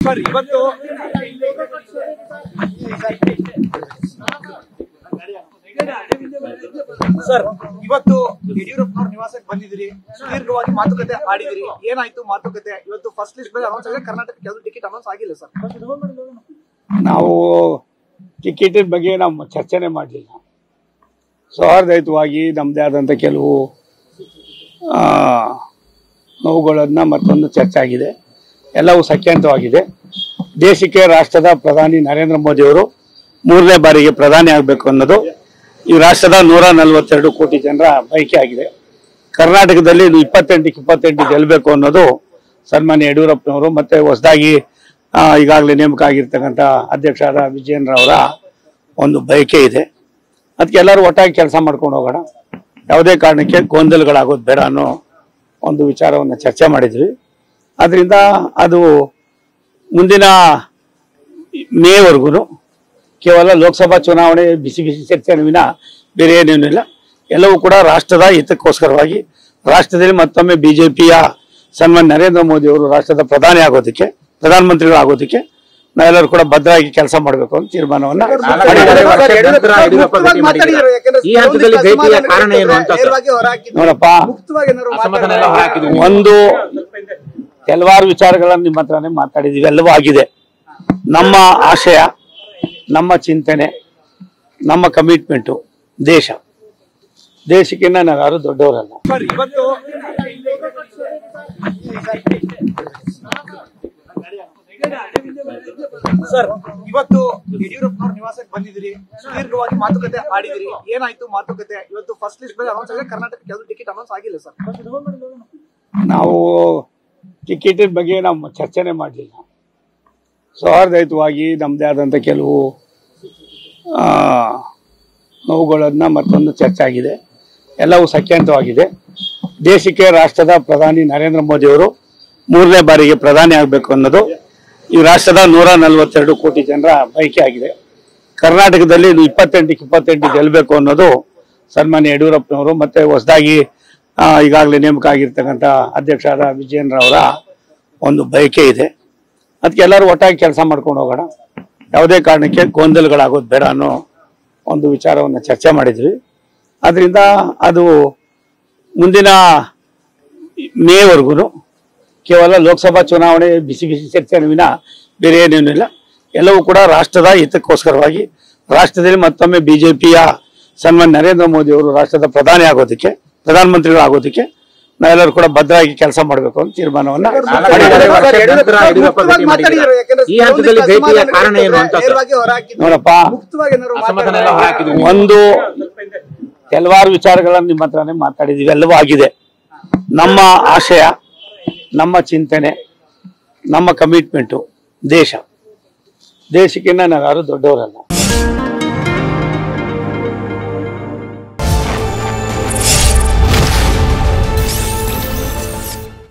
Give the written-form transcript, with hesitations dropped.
Sir ಇವತ್ತು ಯಡಿಯೂರಪ್ಪನವ್ರ ನಿವಾಸಕ್ಕೆ ಬಂದಿದ್ರಿ, ಸುದೀರ್ಘವಾಗಿ ಮಾತುಕತೆ ಆಡಿದ್ರಿ. ಏನಾಯ್ತು ಮಾತುಕತೆ? ಇವತ್ತು ಫಸ್ಟ್ ಲಿಸ್ಟ್ ಬಗ್ಗೆ ಅನೌನ್ಸ್ ಆಗಿದೆ, ಕರ್ನಾಟಕ ಕೆಲವು ಟಿಕೆಟ್ ಅನೌನ್ಸ್ ಆಗಿಲ್ಲ ಸರ್. ನಾವು ಟಿಕೆಟ್ ಬಗ್ಗೆ ನಾವು ಚರ್ಚೆನೆ ಮಾಡಲಿಲ್ಲ. ಸೌಹಾರ್ದಯುತವಾಗಿ ನಮ್ಮದೇ ಆದಂಥ ಕೆಲವು ನೋವುಗಳನ್ನ ಮತ್ತೊಂದು ಚರ್ಚೆ ಆಗಿದೆ. ಎಲ್ಲವೂ ಸತ್ಯಾಂತವಾಗಿದೆ. ದೇಶಕ್ಕೆ ರಾಷ್ಟ್ರದ ಪ್ರಧಾನಿ ನರೇಂದ್ರ ಮೋದಿ ಅವರು 3ನೇ ಬಾರಿಗೆ ಪ್ರಧಾನಿ ಆಗಬೇಕು ಅನ್ನೋದು ಈ ರಾಷ್ಟ್ರದ 142 ಕೋಟಿ ಜನರ ಬಯಕೆ ಆಗಿದೆ. ಕರ್ನಾಟಕದಲ್ಲಿ 28 ಗೆಲ್ಲಬೇಕು ಅನ್ನೋದು ಸನ್ಮಾನ್ಯ ಯಡಿಯೂರಪ್ಪನವರು ಮತ್ತೆ ಹೊಸದಾಗಿ ಈಗಾಗಲೇ ನೇಮಕ ಆಗಿರ್ತಕ್ಕಂಥ ಅಧ್ಯಕ್ಷರಾದ ವಿಜಯೇಂದ್ರ ಅವರ ಒಂದು ಬಯಕೆ ಇದೆ. ಅದಕ್ಕೆ ಎಲ್ಲರೂ ಒಟ್ಟಾಗಿ ಕೆಲಸ ಮಾಡ್ಕೊಂಡು ಹೋಗೋಣ, ಯಾವುದೇ ಕಾರಣಕ್ಕೆ ಗೊಂದಲಗಳಾಗೋದು ಬೇಡ ಅನ್ನೋ ಒಂದು ವಿಚಾರವನ್ನು ಚರ್ಚೆ ಮಾಡಿದ್ವಿ. ಅದರಿಂದ ಅದು ಮುಂದಿನ ಮೇವರೆಗೂ ಕೇವಲ ಲೋಕಸಭಾ ಚುನಾವಣೆ ಬಿಸಿ ಚರ್ಚೆ ವಿನ ಬೇರೆ ಏನೇನೂ ಇಲ್ಲ. ಎಲ್ಲವೂ ಕೂಡ ರಾಷ್ಟ್ರದ ಹಿತಕ್ಕೋಸ್ಕರವಾಗಿ ರಾಷ್ಟ್ರದಲ್ಲಿ ಮತ್ತೊಮ್ಮೆ ಬಿಜೆಪಿಯ ಸನ್ಮಾನ್ಯ ನರೇಂದ್ರ ಮೋದಿ ಅವರು ರಾಷ್ಟ್ರದ ಪ್ರಧಾನಮಂತ್ರಿಗಳಾಗೋದಕ್ಕೆ ನಾವೆಲ್ಲರೂ ಕೂಡ ಭದ್ರವಾಗಿ ಕೆಲಸ ಮಾಡಬೇಕು ಅಂತ ತೀರ್ಮಾನವನ್ನ ನೋಡಪ್ಪ. ಒಂದು ಕೆಲವಾರು ವಿಚಾರಗಳನ್ನು ನಿಮ್ಮ ಹತ್ರನೇ ಮಾತಾಡಿದೀವಿ, ಎಲ್ಲವೂ ಆಗಿದೆ. ನಮ್ಮ ಆಶಯ, ನಮ್ಮ ಚಿಂತನೆ, ನಮ್ಮ ಕಮಿಟ್ಮೆಂಟು ದೇಶಕ್ಕಿಂತ ನಾವು ಯಾರು ದೊಡ್ಡವರಲ್ಲ. ಸರ್ ಇವತ್ತು ಯಡಿಯೂರಪ್ಪನವ್ರ ನಿವಾಸಕ್ಕೆ ಬಂದಿದ್ರಿ, ಸುದೀರ್ಘವಾಗಿ ಮಾತುಕತೆ ಆಡಿದ್ರಿ. ಏನಾಯ್ತು ಮಾತುಕತೆ? ಇವತ್ತು ಫಸ್ಟ್ ಲಿಸ್ಟ್ ಬಗ್ಗೆ ಅನೌನ್ಸ್ ಆಗಿದೆ, ಕರ್ನಾಟಕ ಕೆಲವು ಟಿಕೆಟ್ ಅನೌನ್ಸ್ ಆಗಿಲ್ಲ ಸರ್. ನಾವು ಟಿಕೆಟ್ ಬಗ್ಗೆ ನಾವು ಚರ್ಚೆನೆ ಮಾಡಲಿಲ್ಲ. ಸೌಹಾರ್ದಯುತವಾಗಿ ನಮ್ಮದೇ ಆದಂಥ ಕೆಲವು ನೋವುಗಳನ್ನ ಮತ್ತೊಂದು ಚರ್ಚೆ ಆಗಿದೆ. ಎಲ್ಲವೂ ಸತ್ಯಾಂತವಾಗಿದೆ. ದೇಶಕ್ಕೆ ರಾಷ್ಟ್ರದ ಪ್ರಧಾನಿ ನರೇಂದ್ರ ಮೋದಿ ಅವರು 3ನೇ ಬಾರಿಗೆ ಪ್ರಧಾನಿ ಆಗಬೇಕು ಅನ್ನೋದು ಈ ರಾಷ್ಟ್ರದ 142 ಕೋಟಿ ಜನರ ಬಯಕೆ ಆಗಿದೆ. ಕರ್ನಾಟಕದಲ್ಲಿ 28 ಗೆಲ್ಲಬೇಕು ಅನ್ನೋದು ಸನ್ಮಾನ್ಯ ಯಡಿಯೂರಪ್ಪನವರು ಮತ್ತೆ ಹೊಸದಾಗಿ ಈಗಾಗಲೇ ನೇಮಕ ಆಗಿರ್ತಕ್ಕಂಥ ಅಧ್ಯಕ್ಷರಾದ ವಿಜಯೇಂದ್ರ ಅವರ ಒಂದು ಬಯಕೆ ಇದೆ. ಅದಕ್ಕೆ ಎಲ್ಲರೂ ಒಟ್ಟಾಗಿ ಕೆಲಸ ಮಾಡ್ಕೊಂಡು ಹೋಗೋಣ, ಯಾವುದೇ ಕಾರಣಕ್ಕೆ ಗೊಂದಲಗಳಾಗೋದು ಬೇಡ ಅನ್ನೋ ಒಂದು ವಿಚಾರವನ್ನು ಚರ್ಚೆ ಮಾಡಿದ್ವಿ. ಅದರಿಂದ ಅದು ಮುಂದಿನ ಮೇವರೆಗೂ ಕೇವಲ ಲೋಕಸಭಾ ಚುನಾವಣೆ ಬಿಸಿ ಚರ್ಚೆ ವಿನ ಬೇರೆ ಏನೇನೂ ಇಲ್ಲ. ಎಲ್ಲವೂ ಕೂಡ ರಾಷ್ಟ್ರದ ಹಿತಕ್ಕೋಸ್ಕರವಾಗಿ ರಾಷ್ಟ್ರದಲ್ಲಿ ಮತ್ತೊಮ್ಮೆ ಬಿಜೆಪಿಯ ಸನ್ಮಾನ್ಯ ನರೇಂದ್ರ ಮೋದಿ ಅವರು ರಾಷ್ಟ್ರದ ಪ್ರಧಾನಮಂತ್ರಿಗಳಾಗೋದಕ್ಕೆ ನಾವೆಲ್ಲರೂ ಕೂಡ ಭದ್ರವಾಗಿ ಕೆಲಸ ಮಾಡಬೇಕು ಅಂತ ತೀರ್ಮಾನವನ್ನ ನೋಡಪ್ಪ. ಒಂದು ಕೆಲವಾರು ವಿಚಾರಗಳನ್ನು ನಿಮ್ಮ ಹತ್ರನೇ ಮಾತಾಡಿದೀವಿ, ಎಲ್ಲವೂ ಆಗಿದೆ. ನಮ್ಮ ಆಶಯ, ನಮ್ಮ ಚಿಂತನೆ, ನಮ್ಮ ಕಮಿಟ್ಮೆಂಟು ದೇಶಕ್ಕಿಂತ ನಾವು ಯಾರು ದೊಡ್ಡವರಲ್ಲ.